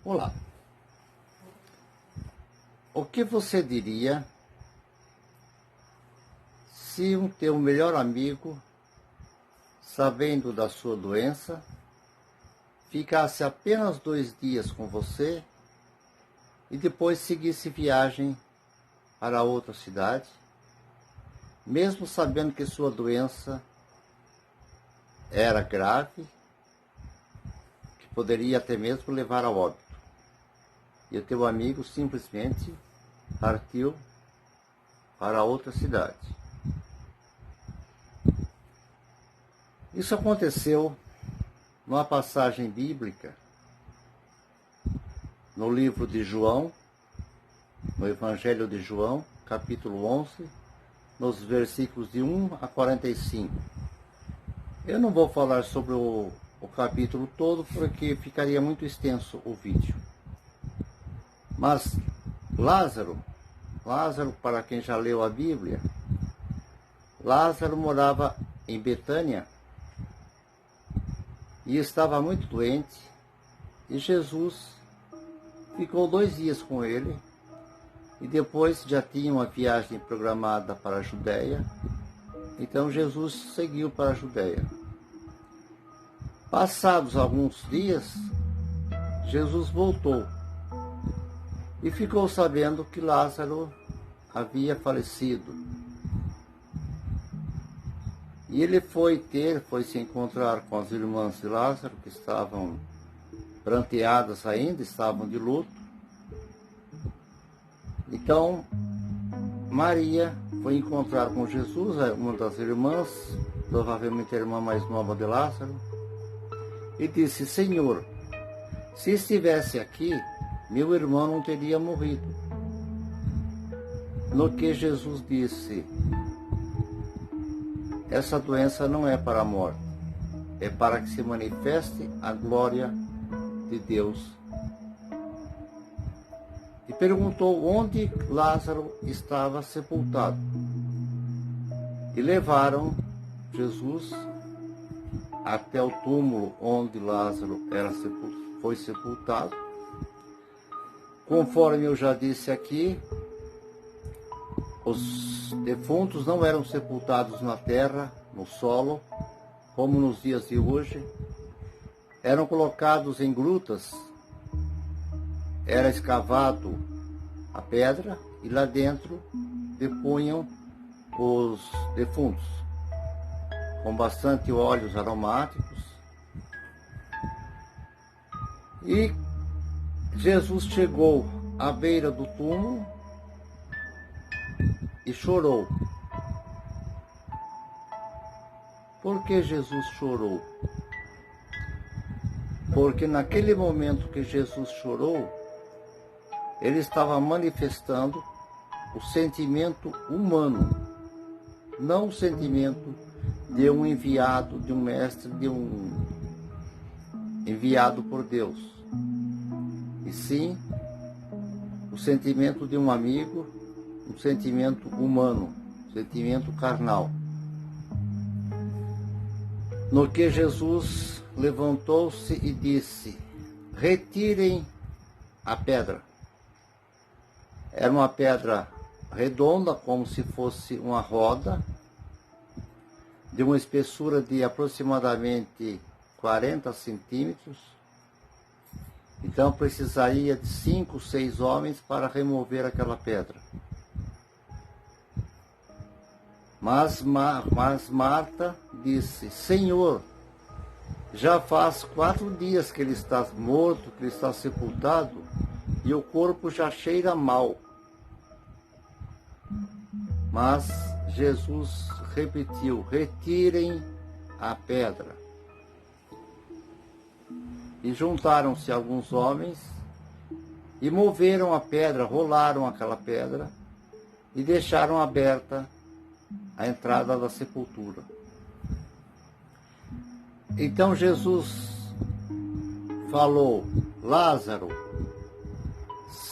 Olá, o que você diria se um teu melhor amigo, sabendo da sua doença, ficasse apenas 2 dias com você e depois seguisse viagem para outra cidade, mesmo sabendo que sua doença era grave, que poderia até mesmo levar ao óbito? E o teu amigo simplesmente partiu para outra cidade. Isso aconteceu numa passagem bíblica, no livro de João, no Evangelho de João, capítulo 11, nos versículos de 1 a 45. Eu não vou falar sobre o capítulo todo, porque ficaria muito extenso o vídeo. Mas Lázaro, para quem já leu a Bíblia, Lázaro morava em Betânia e estava muito doente, e Jesus ficou 2 dias com ele, e depois já tinha uma viagem programada para a Judéia, então Jesus seguiu para a Judéia. Passados alguns dias, Jesus voltou e ficou sabendo que Lázaro havia falecido. E ele foi se encontrar com as irmãs de Lázaro, que estavam pranteadas ainda, estavam de luto. Então, Maria foi encontrar com Jesus, uma das irmãs, provavelmente a irmã mais nova de Lázaro, e disse: Senhor, se estivesse aqui, meu irmão não teria morrido. No que Jesus disse: essa doença não é para a morte, é para que se manifeste a glória de Deus. E perguntou onde Lázaro estava sepultado. E levaram Jesus até o túmulo onde Lázaro foi sepultado. Conforme eu já disse aqui, os defuntos não eram sepultados na terra, no solo, como nos dias de hoje. Eram colocados em grutas, era escavado a pedra e lá dentro depunham os defuntos, com bastante óleos aromáticos. E Jesus chegou à beira do túmulo e chorou. Por que Jesus chorou? Porque naquele momento que Jesus chorou, ele estava manifestando o sentimento humano, não o sentimento de um enviado, de um mestre, de um enviado por Deus, e sim o sentimento de um amigo, um sentimento humano, um sentimento carnal. No que Jesus levantou-se e disse: retirem a pedra. Era uma pedra redonda, como se fosse uma roda, de uma espessura de aproximadamente 40 centímetros. Então precisaria de 5, 6 homens para remover aquela pedra. Mas Marta disse: Senhor, já faz 4 dias que ele está morto, que ele está sepultado, e o corpo já cheira mal. Mas Jesus repetiu: retirem a pedra. E juntaram-se alguns homens e moveram a pedra, rolaram aquela pedra e deixaram aberta a entrada da sepultura. Então Jesus falou: Lázaro,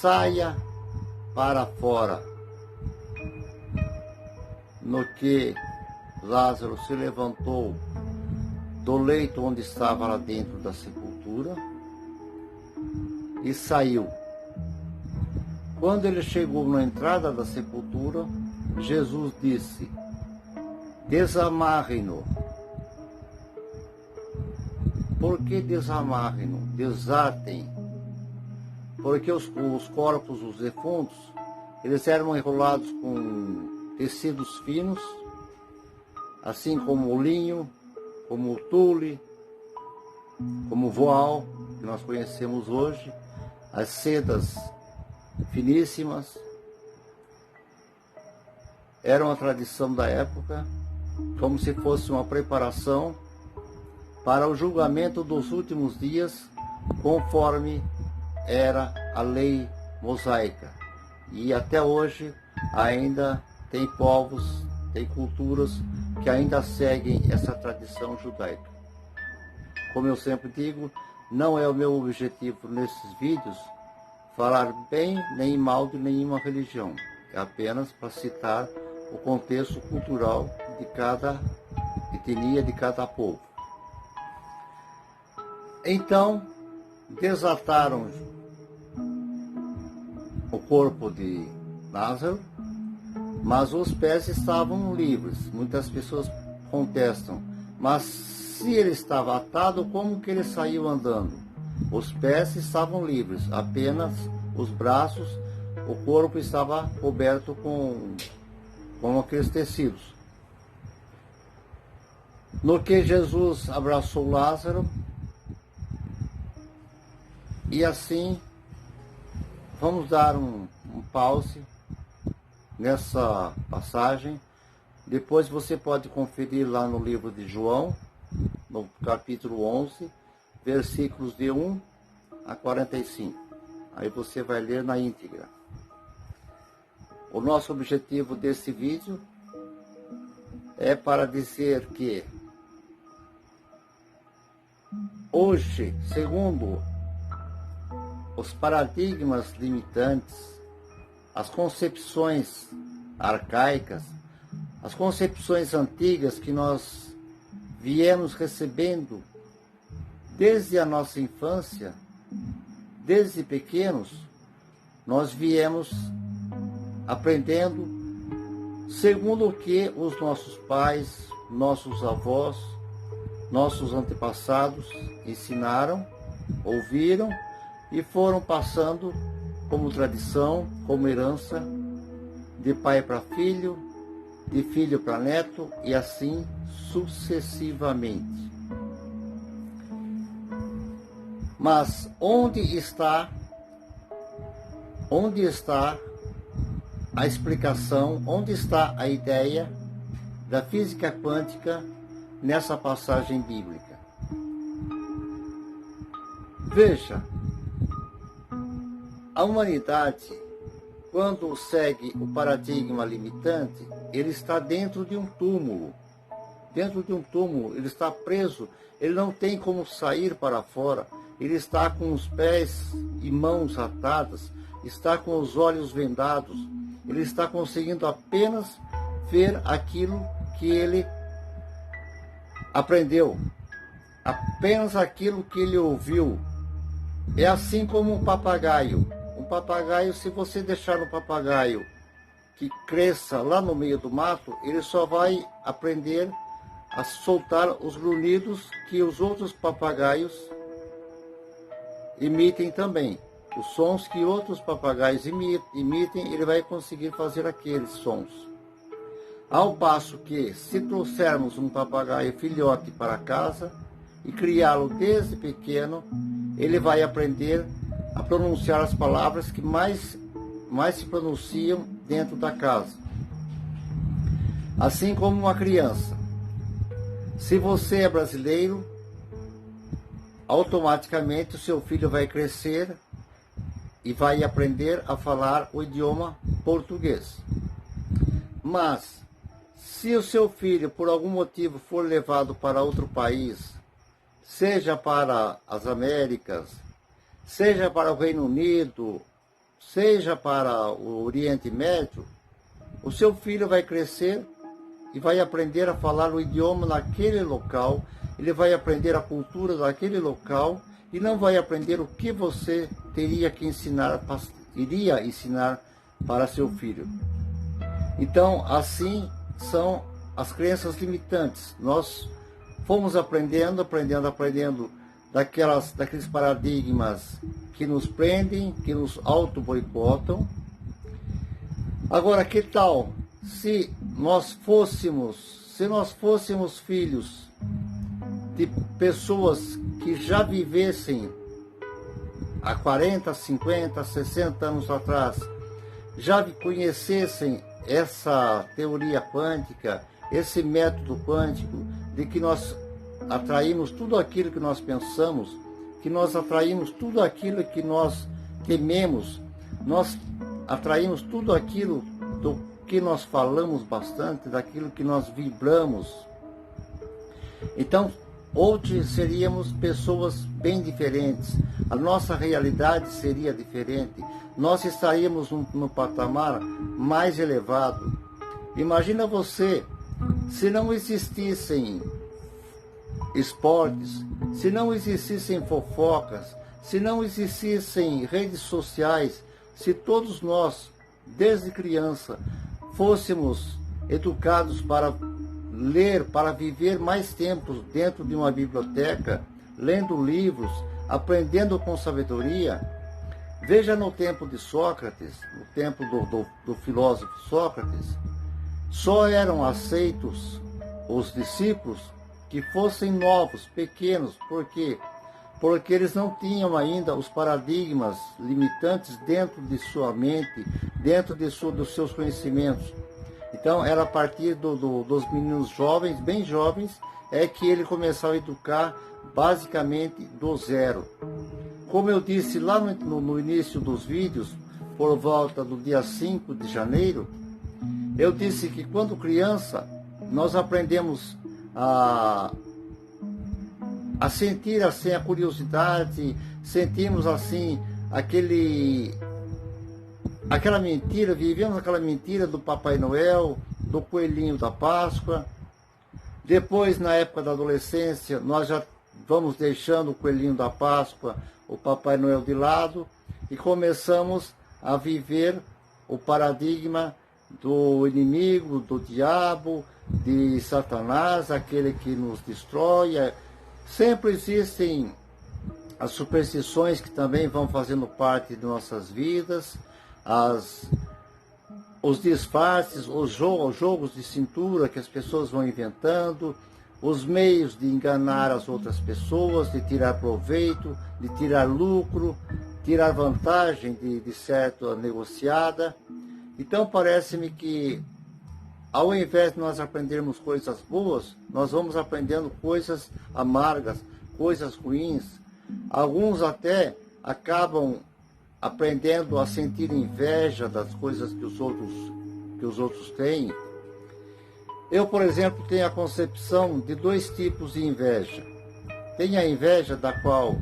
saia para fora. No que Lázaro se levantou do leito onde estava lá dentro da sepultura e saiu. Quando ele chegou na entrada da sepultura, Jesus disse: desamarrem-no. Por que desamarrem-no? Desatem. Porque os corpos, os defuntos, eles eram enrolados com tecidos finos, assim como o linho, como o tule, como o voal, que nós conhecemos hoje, as sedas finíssimas. Era uma tradição da época, como se fosse uma preparação para o julgamento dos últimos dias, conforme era a lei mosaica. E até hoje ainda tem povos, tem culturas que ainda seguem essa tradição judaica. Como eu sempre digo, não é o meu objetivo nesses vídeos falar bem nem mal de nenhuma religião. É apenas para citar o contexto cultural de cada etnia, de cada povo. Então, desataram o corpo de Lázaro, mas os pés estavam livres. Muitas pessoas contestam, mas se ele estava atado, como que ele saiu andando? Os pés estavam livres, apenas os braços, o corpo estava coberto com aqueles tecidos. No que Jesus abraçou Lázaro, e assim, vamos dar um pause nessa passagem. Depois você pode conferir lá no livro de João, no capítulo 11, versículos de 1 a 45. Aí você vai ler na íntegra. O nosso objetivo desse vídeo é para dizer que hoje, segundo os paradigmas limitantes, as concepções arcaicas, as concepções antigas que nós viemos recebendo desde a nossa infância, desde pequenos, nós viemos aprendendo segundo o que os nossos pais, nossos avós, nossos antepassados ensinaram, ouviram e foram passando como tradição, como herança, de pai para filho, de filho para neto e assim sucessivamente. Mas onde está a explicação, onde está a ideia da física quântica nessa passagem bíblica? Veja, a humanidade, quando segue o paradigma limitante, ele está dentro de um túmulo. Dentro de um túmulo, ele está preso, ele não tem como sair para fora, ele está com os pés e mãos atadas, está com os olhos vendados, ele está conseguindo apenas ver aquilo que ele aprendeu, apenas aquilo que ele ouviu. É assim como um papagaio. Um papagaio, se você deixar um papagaio que cresça lá no meio do mato, ele só vai aprender a soltar os grunhidos que os outros papagaios imitem também. Os sons que outros papagaios imitem, ele vai conseguir fazer aqueles sons. Ao passo que, se trouxermos um papagaio filhote para casa e criá-lo desde pequeno, ele vai aprender a pronunciar as palavras que mais se pronunciam dentro da casa. Assim como uma criança. Se você é brasileiro, automaticamente o seu filho vai crescer e vai aprender a falar o idioma português. Mas, se o seu filho, por algum motivo, for levado para outro país, seja para as Américas, seja para o Reino Unido, seja para o Oriente Médio, o seu filho vai crescer e vai aprender a falar o idioma naquele local, ele vai aprender a cultura daquele local e não vai aprender o que você teria que ensinar, iria ensinar para seu filho. Então, assim são as crenças limitantes. Nós fomos aprendendo daqueles paradigmas que nos prendem, que nos auto-boicotam. Agora, que tal se nós fôssemos filhos de pessoas que já vivessem há 40, 50, 60 anos atrás, já conhecessem essa teoria quântica, esse método quântico, de que nós atraímos tudo aquilo que nós pensamos, que nós atraímos tudo aquilo que nós tememos, nós atraímos tudo aquilo do que nós falamos bastante, daquilo que nós vibramos. Então, hoje seríamos pessoas bem diferentes, a nossa realidade seria diferente, nós estaríamos no patamar mais elevado. Imagina você, se não existissem esportes, se não existissem fofocas, se não existissem redes sociais, se todos nós, desde criança, fôssemos educados para ler, para viver mais tempo dentro de uma biblioteca, lendo livros, aprendendo com sabedoria. Veja no tempo de Sócrates, no tempo do filósofo Sócrates, só eram aceitos os discípulos que fossem novos, pequenos. Por quê? Porque eles não tinham ainda os paradigmas limitantes dentro de sua mente, dentro dos seus conhecimentos. Então, era a partir dos meninos jovens, bem jovens, é que ele começava a educar basicamente do zero. Como eu disse lá no início dos vídeos, por volta do dia 5 de janeiro, eu disse que quando criança, nós aprendemos a sentir assim a curiosidade, sentimos assim aquela mentira, vivemos aquela mentira do Papai Noel, do Coelhinho da Páscoa. Depois, na época da adolescência, nós já vamos deixando o Coelhinho da Páscoa, o Papai Noel de lado, e começamos a viver o paradigma do inimigo, do diabo, de Satanás, aquele que nos destrói. Sempre existem as superstições que também vão fazendo parte de nossas vidas, os disfarces, os jogos de cintura que as pessoas vão inventando, os meios de enganar as outras pessoas, de tirar proveito, de tirar lucro, tirar vantagem de certa negociada. Então parece-me que, ao invés de nós aprendermos coisas boas, nós vamos aprendendo coisas amargas, coisas ruins. Alguns até acabam aprendendo a sentir inveja das coisas que os outros têm. Eu, por exemplo, tenho a concepção de dois tipos de inveja. Tem a inveja da qual,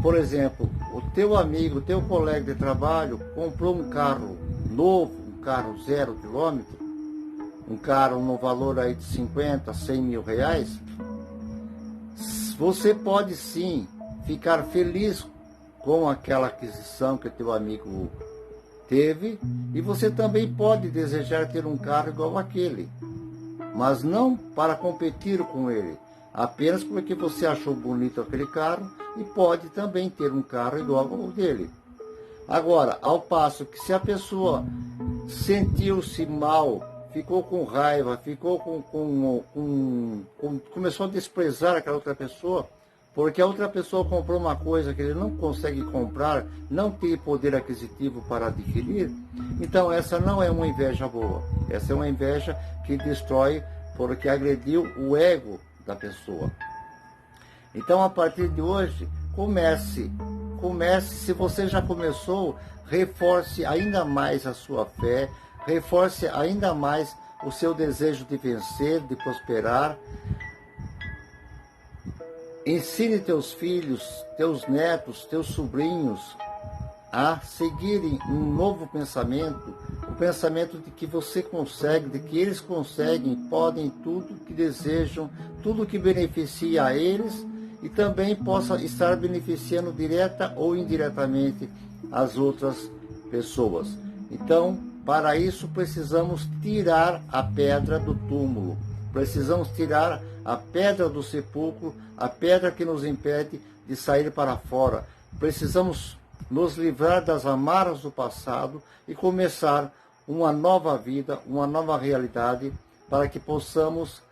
por exemplo, o teu amigo, o teu colega de trabalho comprou um carro novo, um carro 0 quilômetro, um carro no valor aí de 50, 100 mil reais. Você pode sim ficar feliz com aquela aquisição que teu amigo teve, e você também pode desejar ter um carro igual àquele, mas não para competir com ele, apenas porque você achou bonito aquele carro e pode também ter um carro igual ao dele. Agora, ao passo que se a pessoa sentiu-se mal, ficou com raiva, começou a desprezar aquela outra pessoa, porque a outra pessoa comprou uma coisa que ele não consegue comprar, não tem poder aquisitivo para adquirir, então essa não é uma inveja boa. Essa é uma inveja que destrói, porque agrediu o ego da pessoa. Então, a partir de hoje, comece, se você já começou, reforce ainda mais a sua fé, reforce ainda mais o seu desejo de vencer, de prosperar. Ensine teus filhos, teus netos, teus sobrinhos a seguirem um novo pensamento, o pensamento de que você consegue, de que eles conseguem, podem tudo que desejam, tudo que beneficia a eles e também possa estar beneficiando direta ou indiretamente as outras pessoas. Então, para isso precisamos tirar a pedra do túmulo, precisamos tirar a pedra do sepulcro, a pedra que nos impede de sair para fora. Precisamos nos livrar das amarras do passado e começar uma nova vida, uma nova realidade, para que possamos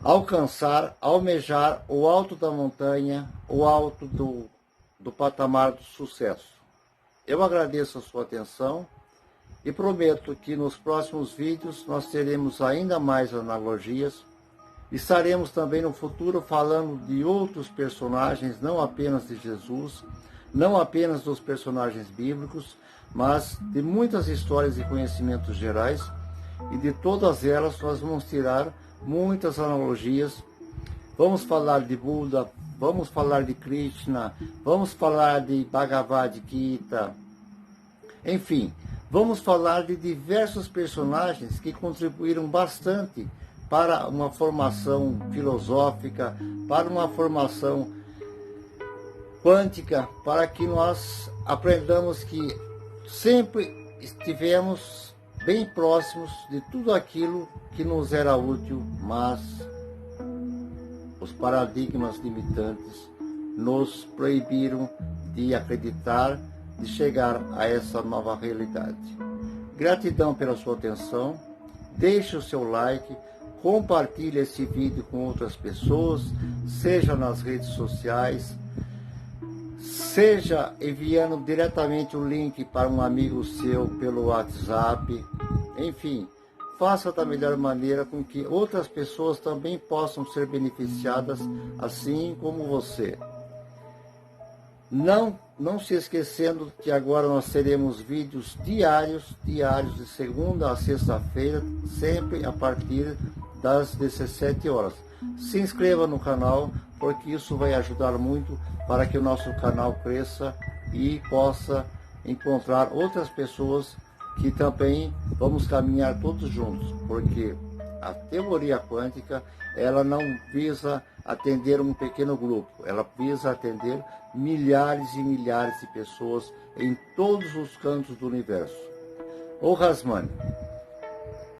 alcançar, almejar o alto da montanha, o alto do patamar do sucesso. Eu agradeço a sua atenção e prometo que nos próximos vídeos nós teremos ainda mais analogias. Estaremos também no futuro falando de outros personagens, não apenas de Jesus, não apenas dos personagens bíblicos, mas de muitas histórias e conhecimentos gerais, e de todas elas nós vamos tirar muitas analogias. Vamos falar de Buda, vamos falar de Krishna, vamos falar de Bhagavad Gita, enfim, vamos falar de diversos personagens que contribuíram bastante para uma formação filosófica, para uma formação quântica, para que nós aprendamos que sempre estivemos bem próximos de tudo aquilo que nos era útil, mas os paradigmas limitantes nos proibiram de acreditar, de chegar a essa nova realidade. Gratidão pela sua atenção, deixe o seu like, compartilhe esse vídeo com outras pessoas, seja nas redes sociais, seja enviando diretamente o link para um amigo seu pelo WhatsApp, enfim, faça da melhor maneira com que outras pessoas também possam ser beneficiadas, assim como você. Não se esquecendo que agora nós teremos vídeos diários de segunda a sexta-feira, sempre a partir das 17 horas. Se inscreva no canal, porque isso vai ajudar muito para que o nosso canal cresça e possa encontrar outras pessoas que também vamos caminhar todos juntos, porque a teoria quântica, ela não visa atender um pequeno grupo, ela visa atender milhares e milhares de pessoas em todos os cantos do universo. O Rasmani.